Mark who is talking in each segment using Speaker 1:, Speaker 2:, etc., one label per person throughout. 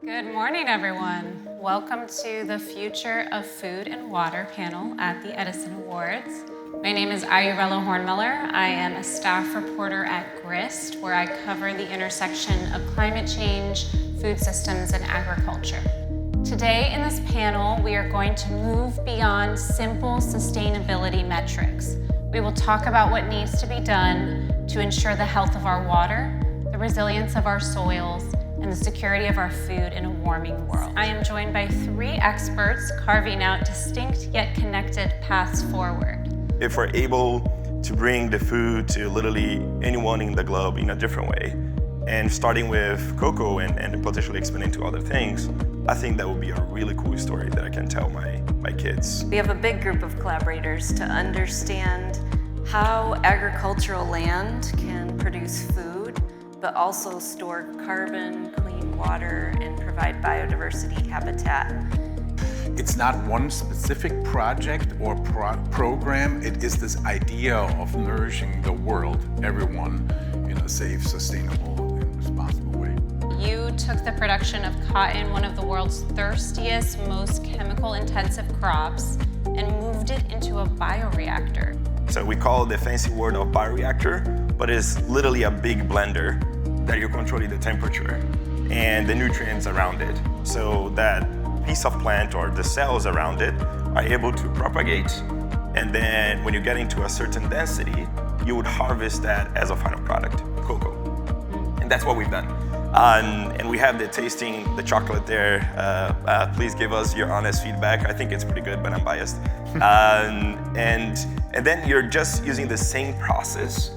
Speaker 1: Good morning, everyone. Welcome to the Future of Food and Water panel at the Edison Awards. My name is Ayurella Hornmiller. I am a staff reporter at Grist, where I cover the intersection of climate change, food systems, and agriculture. Today in this panel, we are going to move beyond simple sustainability metrics. We will talk about what needs to be done to ensure the health of our water, the resilience of our soils, and the security of our food in a warming world. I am joined by three experts carving out distinct yet connected paths forward.
Speaker 2: If we're able to bring the food to literally anyone in the globe in a different way, and starting with cocoa and potentially expanding to other things, I think that would be a really cool story that I can tell my kids.
Speaker 3: We have a big group of collaborators to understand how agricultural land can produce food, but also store carbon, clean water, and provide biodiversity habitat.
Speaker 4: It's not one specific project or program. It is this idea of nourishing the world, everyone, in a safe, sustainable, and responsible way.
Speaker 1: You took the production of cotton, one of the world's thirstiest, most chemical-intensive crops, and moved it into a bioreactor.
Speaker 2: So we call it the fancy word of bioreactor, but it's literally a big blender that you're controlling the temperature and the nutrients around it. So that piece of plant or the cells around it are able to propagate. And then when you get into a certain density, you would harvest that as a final product, cocoa. And that's what we've done. And we have the tasting, the chocolate there. Please give us your honest feedback. I think it's pretty good, but I'm biased. And then you're just using the same process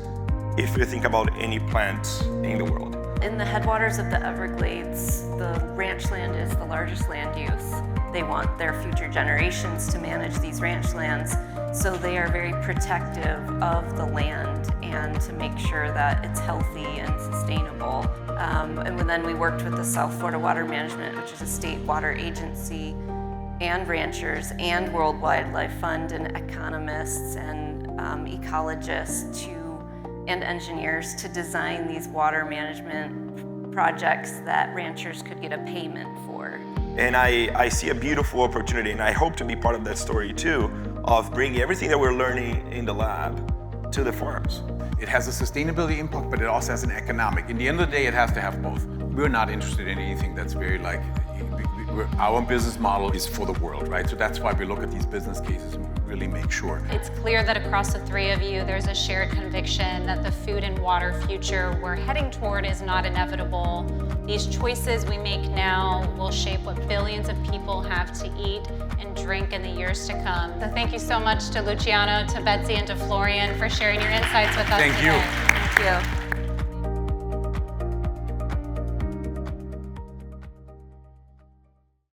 Speaker 2: if you think about any plant in the world.
Speaker 3: In the headwaters of the Everglades, the ranch land is the largest land use. They want their future generations to manage these ranch lands, so they are very protective of the land and to make sure that it's healthy and sustainable. And then we worked with the South Florida Water Management, which is a state water agency, and ranchers, and World Wildlife Fund, and economists and ecologists and engineers to design these water management projects that ranchers could get a payment for.
Speaker 2: And I see a beautiful opportunity, and I hope to be part of that story too, of bringing everything that we're learning in the lab to the farms.
Speaker 4: It has a sustainability impact, but it also has an economic. In the end of the day, it has to have both. We're not interested in anything that's very like, our business model is for the world, right? So that's why we look at these business cases and really make sure.
Speaker 1: It's clear that across the three of you, there's a shared conviction that the food and water future we're heading toward is not inevitable. These choices we make now will shape what billions of people have to eat and drink in the years to come. So thank you so much to Luciano, to Betsy, and to Florian for sharing your insights with us today.
Speaker 4: Thank you.
Speaker 3: Thank you.